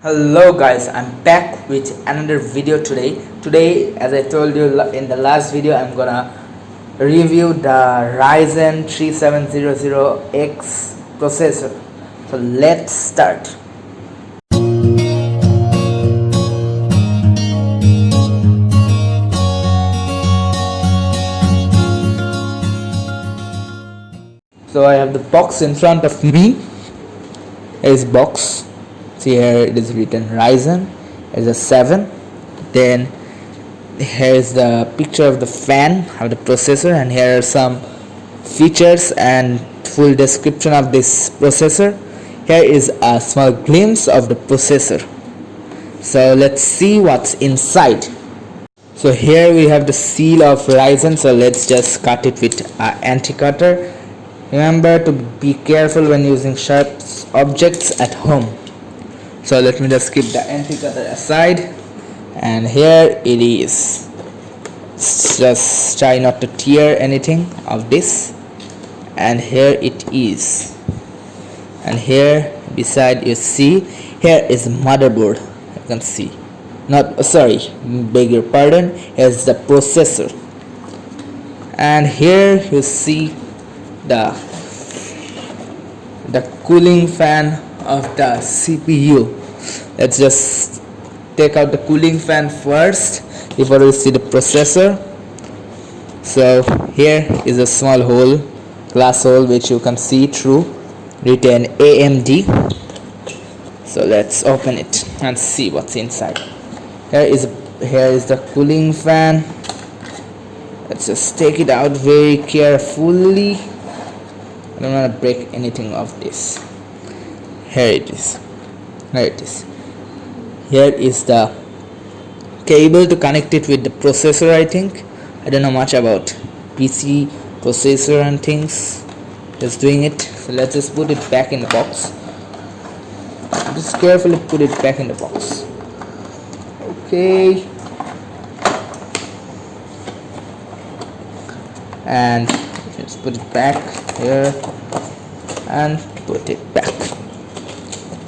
Hello guys, I'm back with another video today as I told you in the last video, I'm gonna review the Ryzen 3700X processor. So let's start. So I have the box in front of me. Here's box. See, here it is written Ryzen. It's a 7. Then here is the picture of the fan of the processor, and here are some features and full description of this processor. Here is a small glimpse of the processor. So let's see what's inside. So here we have the seal of Ryzen. So let's just cut it with an anti-cutter. Remember to be careful when using sharp objects at home. So let me just keep the anti-cutter aside, and here it is. Just try not to tear anything of this, and here it is. And here beside, you see, here is motherboard. You can see, not sorry, beg your pardon, here's the processor, and here you see the cooling fan of the CPU. Let's just take out the cooling fan first before we see the processor. So here is a small hole, glass hole, which you can see through, written AMD. So let's open it and see what's inside. Here is the cooling fan. Let's just take it out very carefully. I don't want to break anything of this. Here it is. Here is the cable to connect it with the processor. I think I don't know much about PC processor and things, just doing it. So let's just put it back in the box. Just carefully put it back in the box. Okay, and just put it back here and put it back.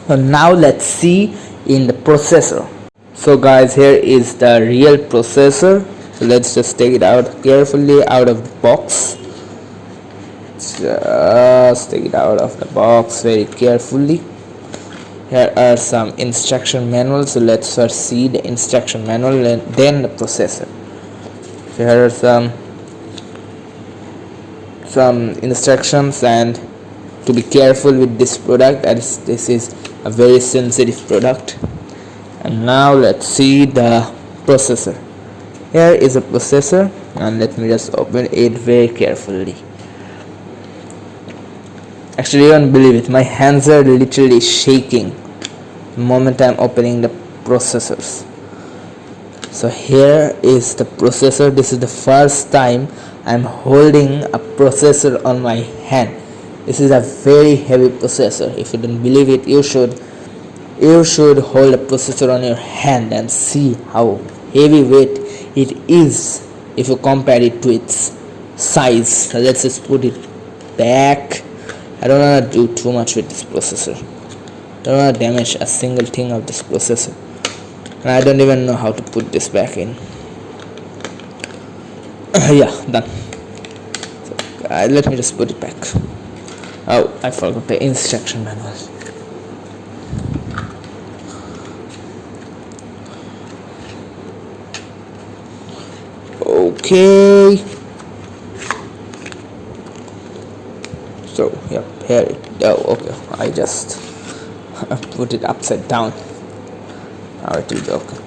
So now let's see in the processor. So guys, here is the real processor. So let's just take it out carefully out of the box. Just take it out of the box very carefully. Here are some instruction manuals. So let's first see the instruction manual and then the processor. So here are some instructions, and to be careful with this product, as this is a very sensitive product. And now let's see the processor. Here is a processor, and let me just open it very carefully. Actually, you won't believe it, my hands are literally shaking the moment I'm opening the processors. So here is the processor. This is the first time I'm holding a processor on my hand. This is a very heavy processor. If you don't believe it, you should hold a processor on your hand and see how heavyweight it is if you compare it to its size. So let's just put it back. I don't want to do too much with this processor. I don't want to damage a single thing of this processor, and I don't even know how to put this back in. Yeah, done. So, let me just put it back. Oh, I forgot the instruction manual. Okay. So, yep, here it. Oh, okay. I just put it upside down. Now it will be okay.